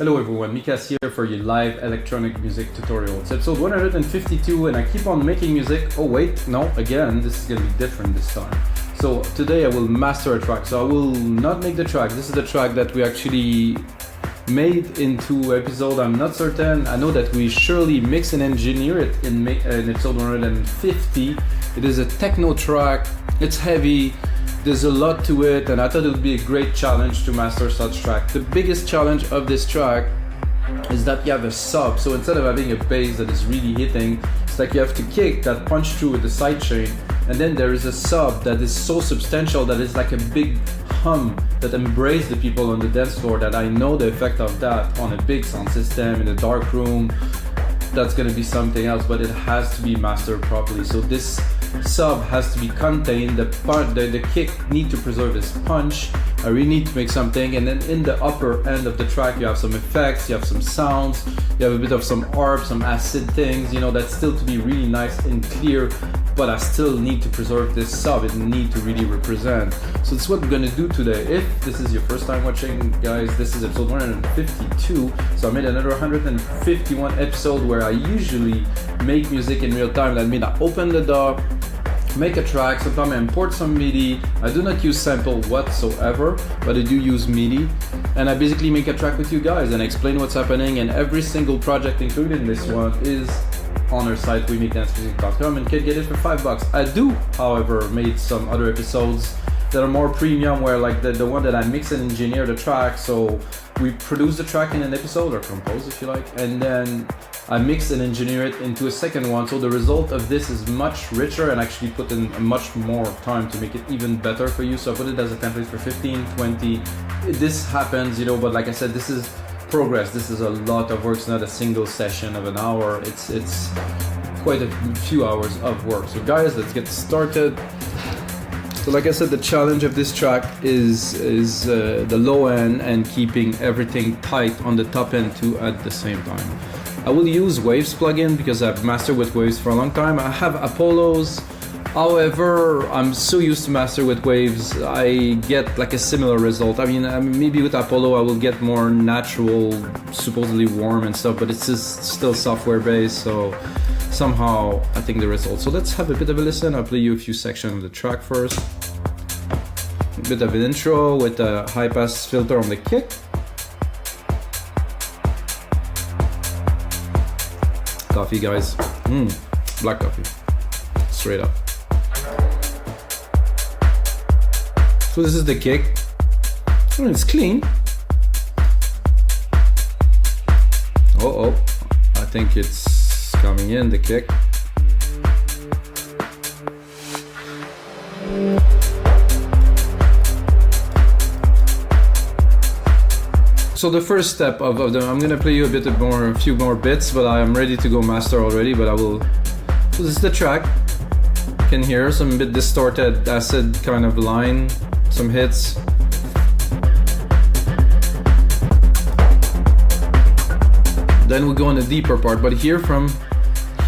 Hello everyone, Mikas here for your live electronic music tutorial. It's episode 152 and I keep on making music. Oh wait, no, again, this is gonna be different this time. So today I will master a track. So I will not make the track. This is the track that we actually made into episode, I'm not certain. I know that we surely mix and engineer it in episode 150. It is a techno track, it's heavy. There's a lot to it, and I thought it would be a great challenge to master such track. The biggest challenge of this track is that you have a sub. So instead of having a bass that is really hitting, it's like you have to kick that punch through with the sidechain, and then there is a sub that is so substantial that it's like a big hum that embraces the people on the dance floor. That I know the effect of that on a big sound system in a dark room. That's gonna be something else, but it has to be mastered properly. So this sub has to be contained. The kick need to preserve its punch. I really need to make something, and then in the upper end of the track you have some effects, you have some sounds, you have a bit of some ARP, some acid things, you know, that's still to be really nice and clear, but I still need to preserve this sub. It need to really represent. So that's what we're gonna do today. If this is your first time watching, guys, this is episode 152. So I made another 151 episode where I usually make music in real time. That means I open the DAW, make a track, sometimes I import some MIDI. I do not use sample whatsoever, but I do use MIDI. And I basically make a track with you guys and explain what's happening, and every single project included in this one is on our site, wemakdancemusic.com, and can get it for $5. I do, however, made some other episodes that are more premium, where like the one that I mix and engineer the track. So we produce the track in an episode, or compose if you like, and then I mix and engineer it into a second one. So the result of this is much richer, and actually put in much more time to make it even better for you. So I put it as a template for 15, 20. This happens, you know, but like I said, this is progress. This is a lot of work. It's not a single session of an hour. It's quite a few hours of work. So guys, let's get started. So like I said, the challenge of this track is the low end and keeping everything tight on the top end too at the same time. I will use Waves plugin because I've mastered with Waves for a long time. I have Apollo's, however, I'm so used to master with Waves, I get like a similar result. I mean, maybe with Apollo I will get more natural, supposedly warm and stuff, but it's just still software based, so somehow I think the result. So let's have a bit of a listen. I'll play you a few sections of the track first. A bit of an intro with a high pass filter on the kick. Coffee, guys. Black coffee. Straight up. So this is the kick. It's clean. Oh, I think it's coming in, the kick. So the first step of them, I'm gonna play you a few more bits, but I am ready to go master already, but I will. So this is the track. You can hear some bit distorted acid kind of line, some hits. Then we go in the deeper part, but here from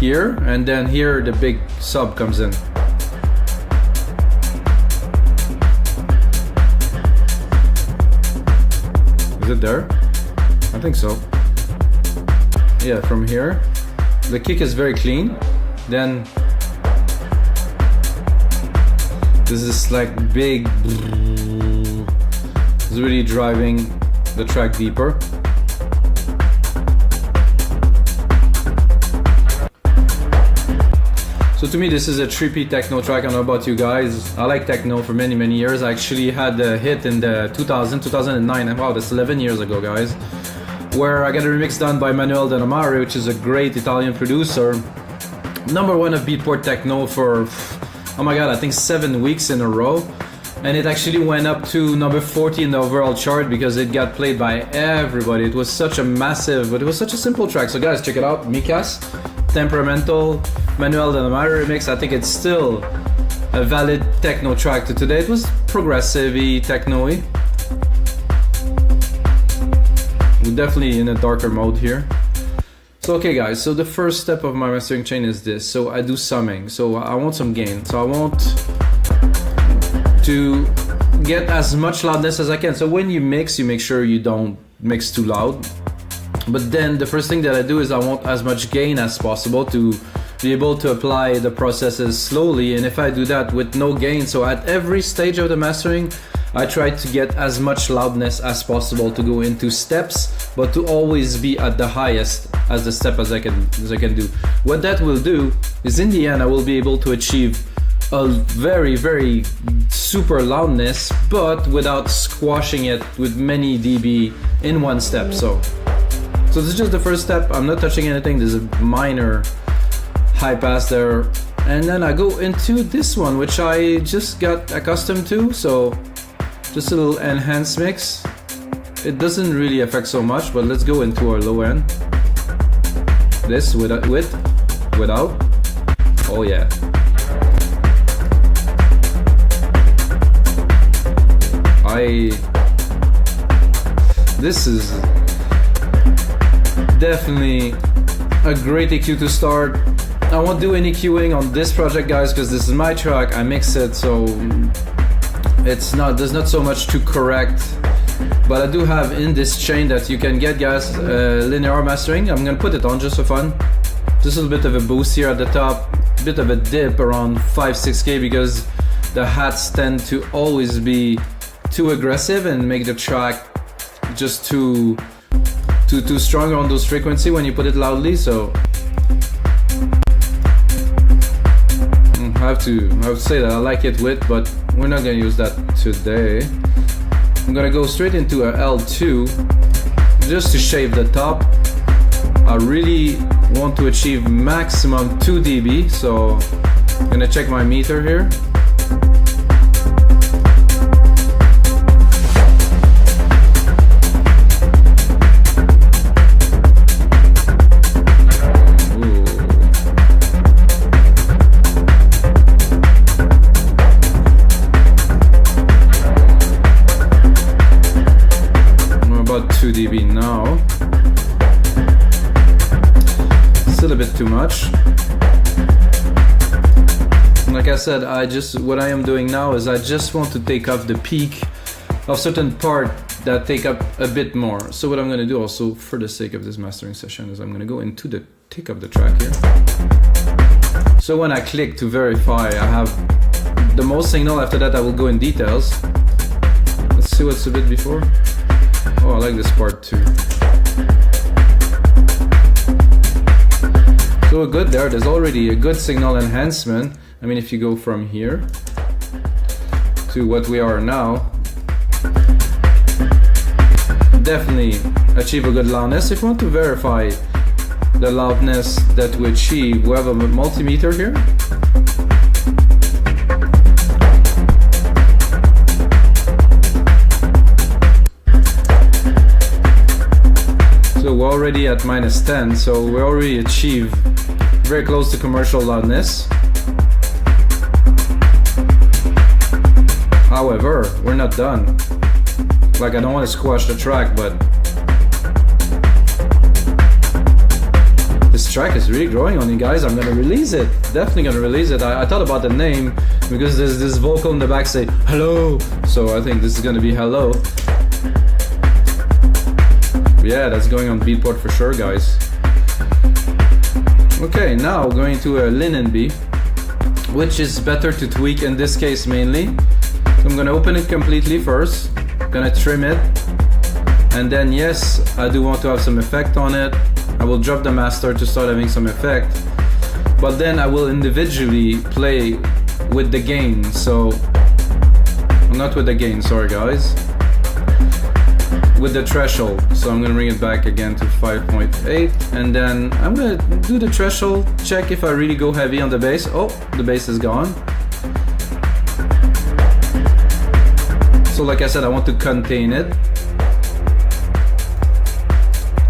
here, and then here the big sub comes in. Is it there? I think so. Yeah, from here. The kick is very clean. Then this is like big. It's really driving the track deeper. So to me, this is a trippy techno track. I don't know about you guys. I like techno for many, many years. I actually had a hit in the 2009, and wow, that's 11 years ago, guys, where I got a remix done by Manuel Donnamare, which is a great Italian producer. #1 of Beatport Techno for, oh my god, I think 7 weeks in a row. And it actually went up to number 40 in the overall chart because it got played by everybody. It was such a massive, but it was such a simple track. So guys, check it out. Mikas, temperamental, Manuel Donnamare remix. I think it's still a valid techno track to today. It was progressive-y, techno-y. We're definitely in a darker mode here. So okay guys, so the first step of my mastering chain is this. So I do summing, so I want some gain. So I want to get as much loudness as I can. So when you mix, you make sure you don't mix too loud. But then the first thing that I do is I want as much gain as possible to be able to apply the processes slowly. And if I do that with no gain, so at every stage of the mastering, I try to get as much loudness as possible to go into steps, but to always be at the highest as the step as I can do. What that will do is in the end I will be able to achieve a very, very super loudness, but without squashing it with many dB in one step. So this is just the first step. I'm not touching anything. There's a minor high pass there, and then I go into this one, which I just got accustomed to. So just a little enhanced mix. It doesn't really affect so much, but let's go into our low end. This without. Oh yeah. This is definitely a great EQ to start. I won't do any EQing on this project, guys, because this is my track. I mix it, so there's not so much to correct. But I do have in this chain that you can get, guys, linear mastering. I'm gonna put it on just for fun. Just a little bit of a boost here at the top, a bit of a dip around 5-6K, because the hats tend to always be too aggressive and make the track just too strong on those frequency when you put it loudly. So I have to say that I like it with, but we're not gonna use that today. I'm gonna go straight into a L2 just to shave the top. I really want to achieve maximum 2 dB, so I'm gonna check my meter here. About 2 dB now. Still a bit too much. Like I said, what I am doing now is I just want to take off the peak of certain part that take up a bit more. So what I'm going to do also for the sake of this mastering session is I'm going to go into the tick of the track here. So when I click to verify, I have the most signal. After that I will go in details. Let's see what's a bit before. Oh, I like this part too. So good there. There's already a good signal enhancement. I mean, if you go from here to what we are now, definitely achieve a good loudness. If you want to verify the loudness that we achieve, we have a multimeter here. So we're already at -10, so we already achieved very close to commercial loudness. However, we're not done. Like, I don't want to squash the track, but this track is really growing on you guys. I'm gonna release it. Definitely gonna release it. I thought about the name because there's this vocal in the back say hello. So I think this is gonna be hello. Yeah, that's going on Beatport for sure, guys. Okay, now going to a LINMB, which is better to tweak in this case mainly. So I'm gonna open it completely first, gonna trim it, and then yes, I do want to have some effect on it. I will drop the master to start having some effect, but then I will individually play with the gain. So, not with the gain, sorry guys. With the threshold. So I'm gonna bring it back again to 5.8, and then I'm gonna do the threshold, check if I really go heavy on the bass. Oh, the bass is gone. So like I said, I want to contain it.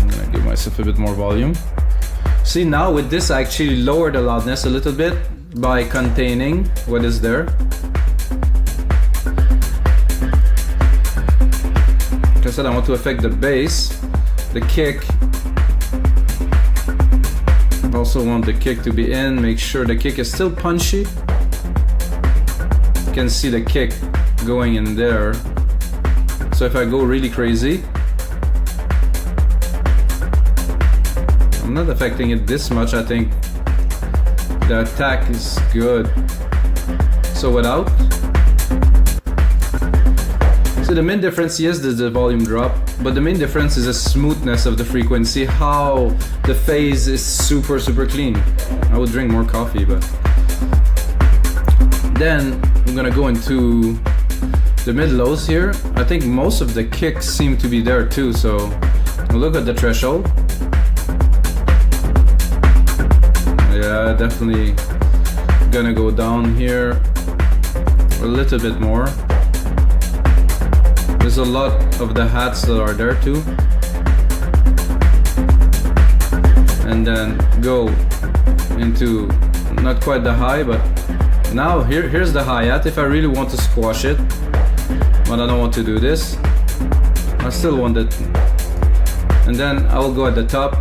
I'm gonna give myself a bit more volume. See, now with this I actually lower the loudness a little bit by containing what is there. Like I said, I want to affect the bass, the kick. I also want the kick to be in, make sure the kick is still punchy. You can see the kick going in there. So if I go really crazy, not affecting it this much. I think the attack is good. So without. So the main difference, yes, there's the volume drop, but the main difference is the smoothness of the frequency, how the phase is super clean. I would drink more coffee, but then I'm gonna go into the mid-lows here. I think most of the kicks seem to be there too, so look at the threshold. Yeah, definitely gonna go down here a little bit more. There's a lot of the hats that are there too. And then go into not quite the high, but now here's the hi-hat if I really want to squash it, but I don't want to do this. I still want it. And then I will go at the top.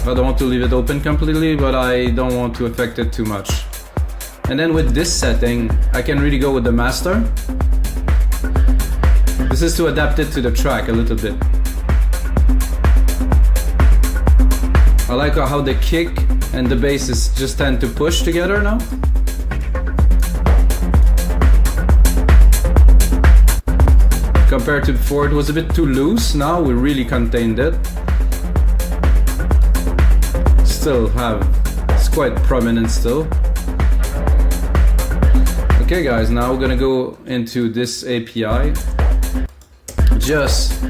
I don't want to leave it open completely, but I don't want to affect it too much. And then with this setting, I can really go with the master. This is to adapt it to the track a little bit. I like how the kick and the bass is just tend to push together now. Compared to before, it was a bit too loose. Now we really contained it. Still it's quite prominent still. Okay guys, now we're gonna go into this API just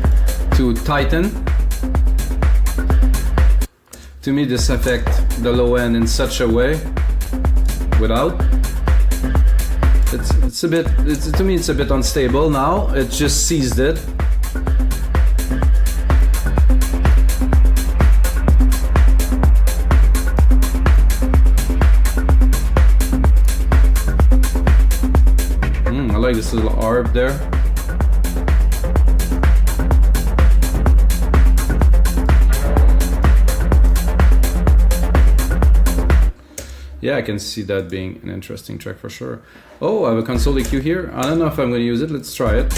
to tighten. To me this affect the low end in such a way without. To me it's a bit unstable now. It just seized it. I like this little arb there. Yeah, I can see that being an interesting track for sure. Oh, I have a console EQ here. I don't know if I'm going to use it. Let's try it.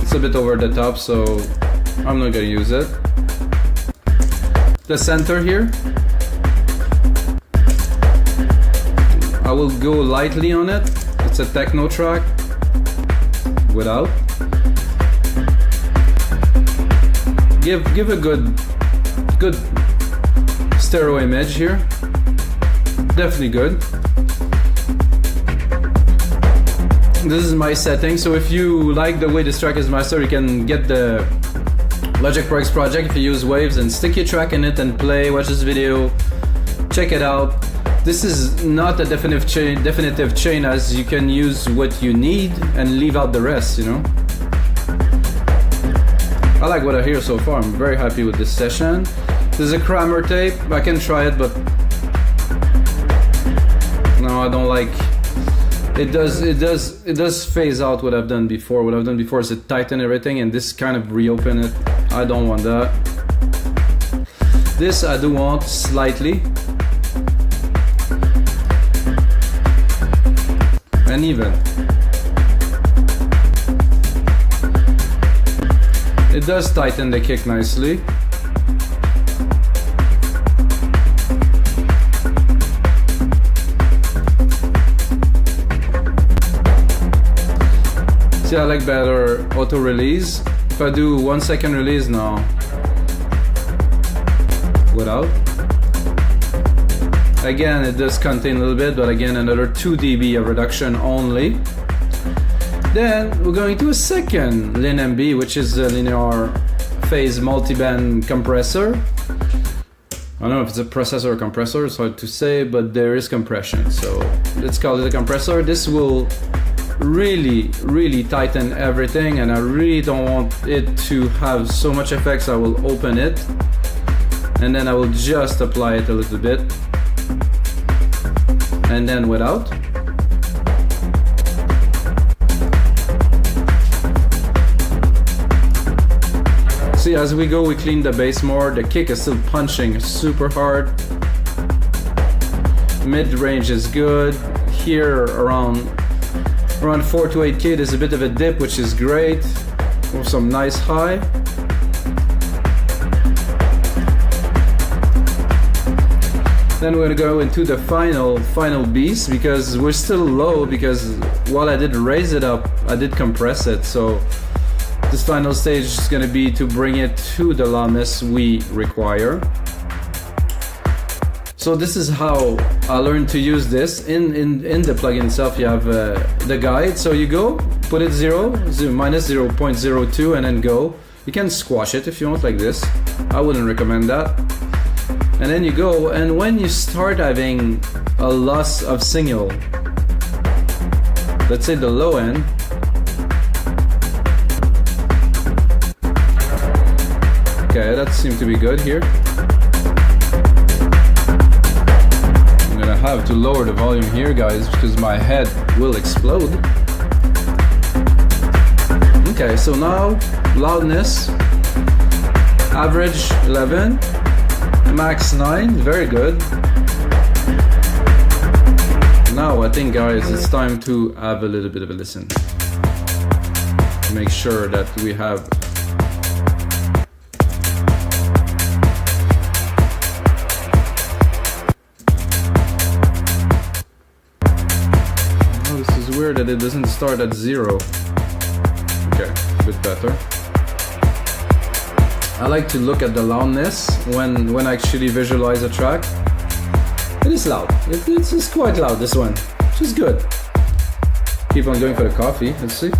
It's a bit over the top, so I'm not going to use it. The center here, I will go lightly on it. It's a techno track without. Give a good stereo image here. Definitely good. This is my setting, so if you like the way this track is mastered, you can get the Logic Pro X project if you use Waves and stick your track in it and play, watch this video, check it out. This is not a definitive chain, as you can use what you need and leave out the rest, you know. I like what I hear so far. I'm very happy with this session. There's a Kramer tape. I can try it, but no, I don't like. It does phase out what I've done before. What I've done before is to tighten everything, and this kind of reopen it. I don't want that. This I do want slightly. And even. It does tighten the kick nicely. See, I like better auto release. If I do 1 second release now, without. Again, it does contain a little bit, but again, another 2 dB of reduction only. Then we're going to a second LINMB, which is a linear phase multiband compressor. I don't know if it's a processor or compressor, it's hard to say, but there is compression. So let's call it a compressor. This will really tighten everything, and I really don't want it to have so much effects. I will open it and then I will just apply it a little bit, and then without. See, as we go, we clean the bass more. The kick is still punching super hard. Mid-range is good. Here around Around 4 to 8K, there's a bit of a dip, which is great. With some nice high. Then we're gonna go into the final beast, because we're still low, because while I did raise it up, I did compress it. So this final stage is gonna be to bring it to the loudness we require. So this is how I learned to use this. In the plugin itself, you have the guide. So you go, put it minus 0.02, and then go. You can squash it if you want, like this. I wouldn't recommend that. And then you go, and when you start having a loss of signal, let's say the low end, okay, that seems to be good here. I'm gonna have to lower the volume here, guys, because my head will explode. Okay, so now loudness, average 11, max 9, very good. Now I think, guys, it's time to have a little bit of a listen. Make sure that we have weird that it doesn't start at 0. Okay, a bit better. I like to look at the loudness when I actually visualize a track. It is loud. It's just quite loud, this one, which is good. Keep on going for the coffee. Let's see.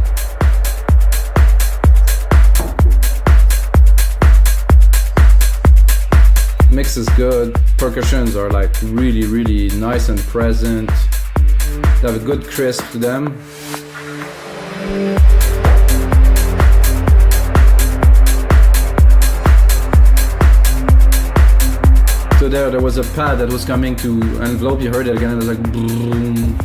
Mix is good. Percussions are like really, really nice and present. They have a good crisp to them. So there was a pad that was coming to envelope. You heard it again. It was like boom.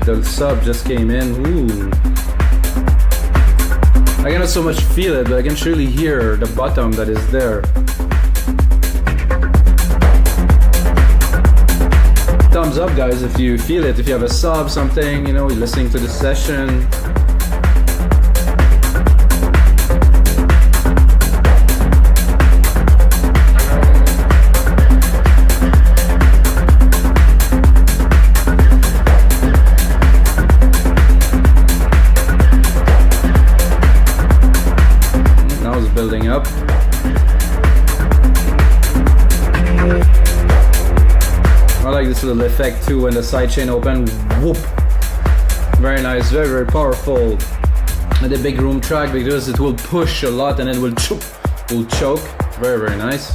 The sub just came in. Ooh. I cannot so much feel it, but I can surely hear the bottom that is there. Thumbs up, guys, if you feel it. If you have a sub, something, you know, you're listening to the session. Building up. I like this little effect too when the sidechain open. Whoop! Very nice, very, very powerful. And the big room track, because it will push a lot and it will choke. Very, very nice.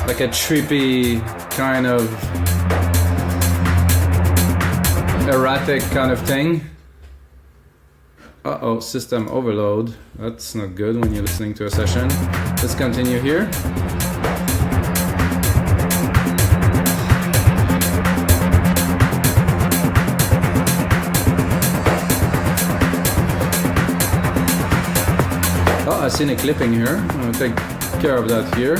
Like a trippy kind of erratic kind of thing. Uh-oh, system overload. That's not good when you're listening to a session. Let's continue here. Oh, I've seen a clipping here. I'm gonna take care of that here.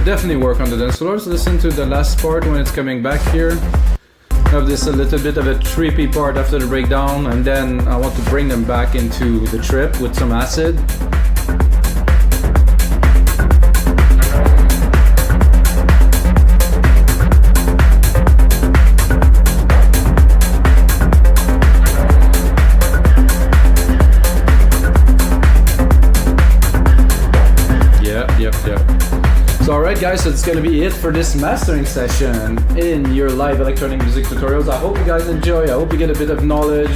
Definitely work on the dance floors. Listen to the last part when it's coming back here. Have this a little bit of a trippy part after the breakdown, and then I want to bring them back into the trip with some acid. guys, so it's gonna be it for this mastering session in your live electronic music tutorials. I hope you guys enjoy. I hope you get a bit of knowledge.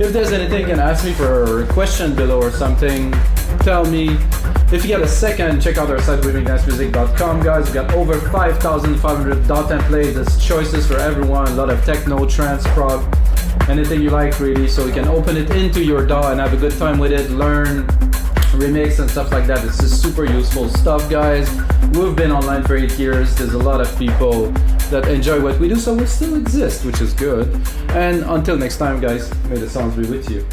If there's anything, you can ask me for a question below or something. Tell me. If you get a second, check out our site, winningdancemusic.com, guys. We've got over 5,500 DAW templates. There's choices for everyone. A lot of techno, trance, prog, anything you like, really. So you can open it into your DAW and have a good time with it. Learn, remix, and stuff like that. This is super useful stuff, guys. We've been online for 8 years. There's a lot of people that enjoy what we do, so we still exist, which is good. And until next time, guys, may the sounds be with you.